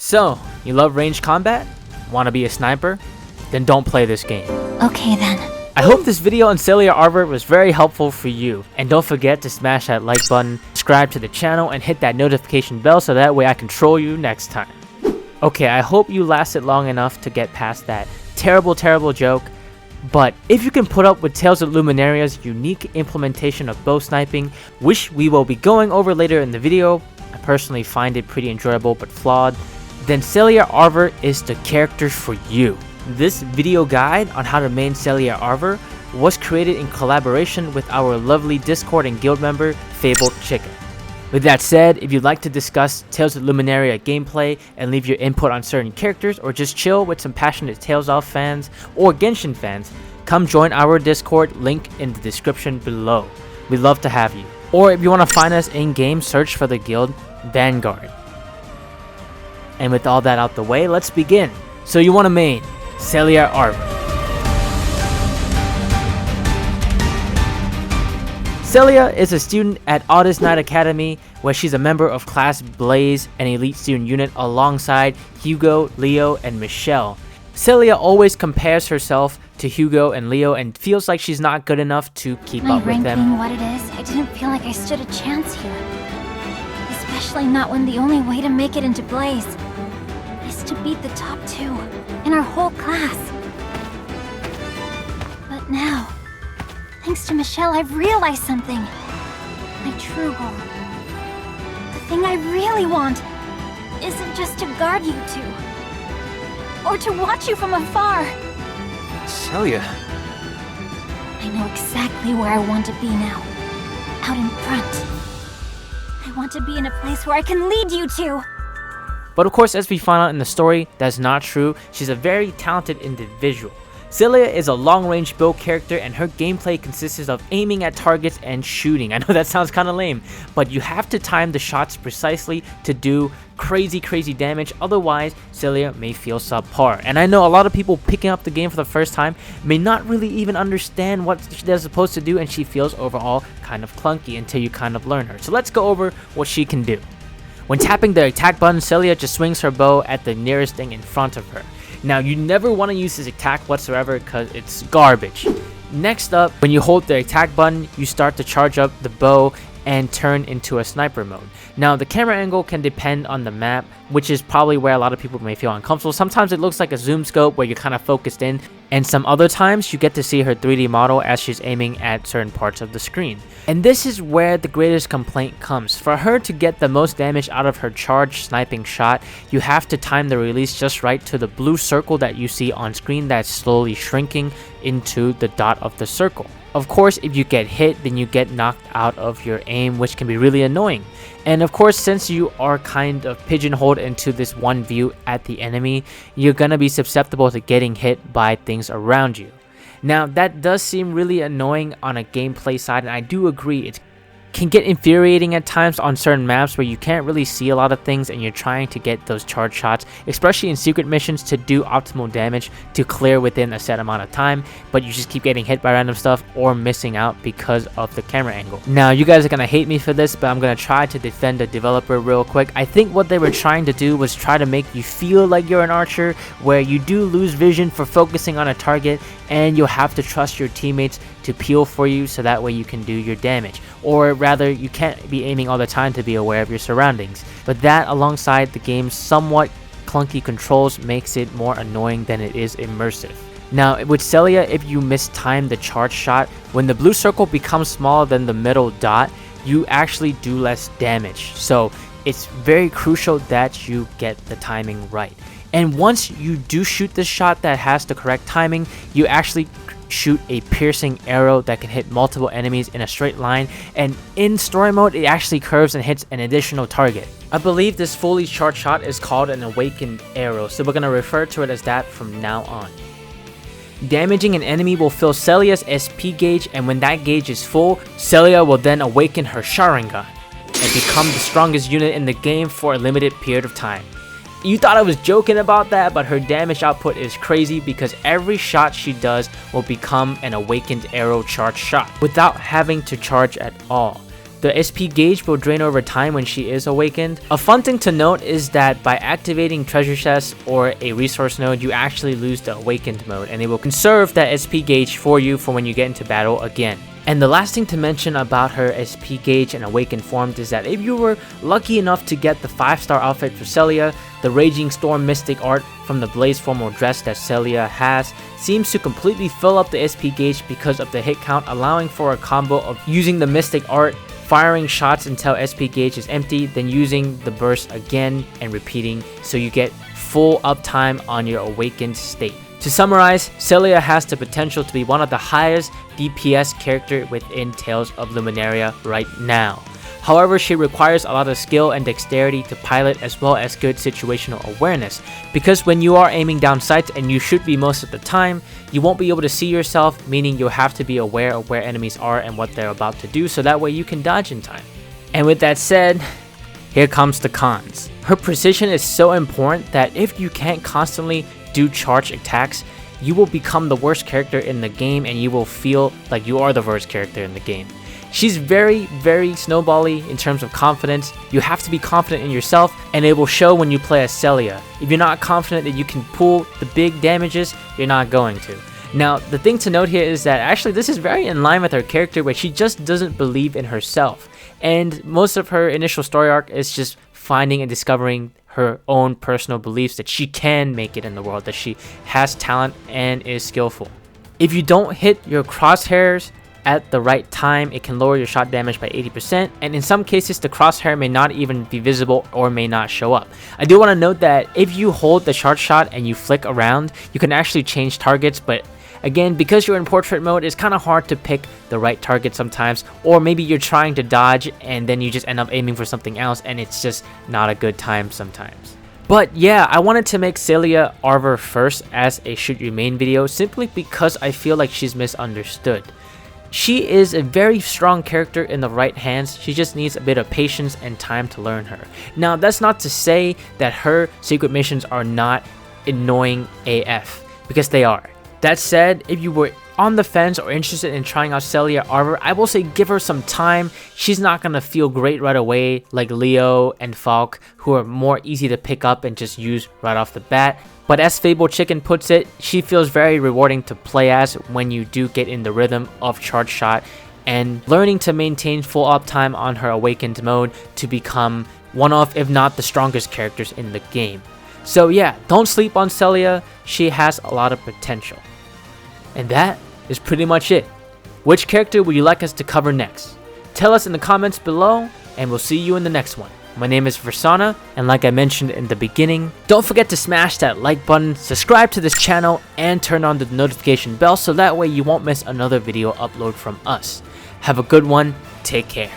So, you love ranged combat? Want to be a sniper? Then don't play this game. Okay then. I hope this video on Celia ARVIER was very helpful for you. And don't forget to smash that like button, subscribe to the channel, and hit that notification bell so that way I can troll you next time. Okay, I hope you lasted long enough to get past that terrible joke. But if you can put up with Tales of Luminaria's unique implementation of bow sniping, which we will be going over later in the video, I personally find it pretty enjoyable but flawed, then Celia ARVIER is the character for you. This video guide on how to main Celia ARVIER was created in collaboration with our lovely Discord and guild member, FabledChicken. With that said, if you'd like to discuss Tales of Luminaria gameplay and leave your input on certain characters, or just chill with some passionate Tales of fans or Genshin fans, come join our Discord, link in the description below. We'd love to have you. Or if you want to find us in-game, search for the guild Vanguard. And with all that out the way, let's begin. So you want to main Celia ARVIER. Celia is a student at Audis Knight Academy, where she's a member of Class Blaze, an elite student unit alongside Hugo, Leo, and Michelle. Celia always compares herself to Hugo and Leo and feels like she's not good enough to keep up with them. My rank being what it is, I didn't feel like I stood a chance here. Especially not when the only way to make it into Blaze is to beat the top 2 in our whole class. But now, thanks to Michelle, I've realized something. My true goal. The thing I really want isn't just to guard you two, or to watch you from afar. Celia. I know exactly where I want to be now. Out in front. I want to be in a place where I can lead you to. But of course, as we find out in the story, that's not true. She's a very talented individual. Celia is a long-range build character, and her gameplay consists of aiming at targets and shooting. I know that sounds kind of lame, but you have to time the shots precisely to do crazy damage, otherwise Celia may feel subpar. And I know a lot of people picking up the game for the first time may not really even understand what they're supposed to do, and she feels overall kind of clunky until you kind of learn her. So let's go over what she can do. When tapping the attack button, Celia just swings her bow at the nearest thing in front of her. Now, you never want to use this attack whatsoever because it's garbage. Next up, when you hold the attack button, you start to charge up the bow and turn into a sniper mode. Now, the camera angle can depend on the map, which is probably where a lot of people may feel uncomfortable. Sometimes it looks like a zoom scope where you're kind of focused in, and some other times you get to see her 3D model as she's aiming at certain parts of the screen. And this is where the greatest complaint comes. For her to get the most damage out of her charged sniping shot, you have to time the release just right to the blue circle that you see on screen that's slowly shrinking into the dot of the circle. Of course, if you get hit, then you get knocked out of your aim, which can be really annoying. And of course, since you are kind of pigeonholed into this one view at the enemy, you're gonna be susceptible to getting hit by things around you. Now, that does seem really annoying on a gameplay side, and I do agree it can get infuriating at times on certain maps where you can't really see a lot of things and you're trying to get those charge shots, especially in secret missions, to do optimal damage to clear within a set amount of time, but you just keep getting hit by random stuff or missing out because of the camera angle. Now, you guys are gonna hate me for this, but I'm gonna try to defend the developer real quick. I think what they were trying to do was try to make you feel like you're an archer, where you do lose vision for focusing on a target and you'll have to trust your teammates to peel for you so that way you can do your damage. Or rather, you can't be aiming all the time to be aware of your surroundings. But that, alongside the game's somewhat clunky controls, makes it more annoying than it is immersive. Now, with Celia, if you mistime the charge shot, when the blue circle becomes smaller than the middle dot, you actually do less damage. So it's very crucial that you get the timing right. And once you do shoot this shot that has the correct timing, you actually shoot a piercing arrow that can hit multiple enemies in a straight line, and in story mode it actually curves and hits an additional target. I believe this fully charged shot is called an awakened arrow, so we're going to refer to it as that from now on. Damaging an enemy will fill Celia's SP gauge, and when that gauge is full, Celia will then awaken her Sharingan and become the strongest unit in the game for a limited period of time. You thought I was joking about that, but her damage output is crazy because every shot she does will become an awakened arrow charge shot without having to charge at all. The SP gauge will drain over time when she is awakened. A fun thing to note is that by activating treasure chests or a resource node, you actually lose the awakened mode, and it will conserve that SP gauge for you for when you get into battle again. And the last thing to mention about her SP gauge and awakened form is that if you were lucky enough to get the 5-star outfit for Celia, the Raging Storm Mystic art from the Blaze formal dress that Celia has seems to completely fill up the SP gauge because of the hit count, allowing for a combo of using the Mystic art, firing shots until SP gauge is empty, then using the burst again and repeating, so you get full uptime on your awakened state. To summarize, Celia has the potential to be one of the highest DPS character within Tales of Luminaria right now. However, she requires a lot of skill and dexterity to pilot, as well as good situational awareness, because when you are aiming down sights, and you should be most of the time, you won't be able to see yourself, meaning you'll have to be aware of where enemies are and what they're about to do, so that way you can dodge in time. And with that said, here comes the cons. Her precision is so important that if you can't constantly do charge attacks, you will become the worst character in the game, and you will feel like you are the worst character in the game. She's very snowbally in terms of confidence. You have to be confident in yourself, and it will show when you play as Celia. If you're not confident that you can pull the big damages, you're not going to. Now, the thing to note here is that actually this is very in line with her character, where she just doesn't believe in herself. And most of her initial story arc is just finding and discovering her own personal beliefs that she can make it in the world, that she has talent and is skillful. If you don't hit your crosshairs at the right time, it can lower your shot damage by 80%, and in some cases the crosshair may not even be visible or may not show up. I do want to note that if you hold the charge shot and you flick around, you can actually change targets, but again, because you're in portrait mode, it's kind of hard to pick the right target sometimes, or maybe you're trying to dodge and then you just end up aiming for something else, and it's just not a good time sometimes. But yeah, I wanted to make Celia ARVIER first as a shoot your main video, simply because I feel like she's misunderstood. She is a very strong character in the right hands, she just needs a bit of patience and time to learn her. Now, that's not to say that her secret missions are not annoying AF, because they are. That said, if you were on the fence or interested in trying out Celia ARVIER, I will say give her some time. She's not going to feel great right away like Leo and Falk, who are more easy to pick up and just use right off the bat. But as FabledChicken puts it, she feels very rewarding to play as when you do get in the rhythm of charge shot and learning to maintain full uptime on her awakened mode to become one of, if not the strongest characters in the game. So yeah, don't sleep on Celia, she has a lot of potential. And that is pretty much it. Which character would you like us to cover next? Tell us in the comments below, and we'll see you in the next one. My name is Versana, and like I mentioned in the beginning, don't forget to smash that like button, subscribe to this channel, and turn on the notification bell so that way you won't miss another video upload from us. Have a good one, take care.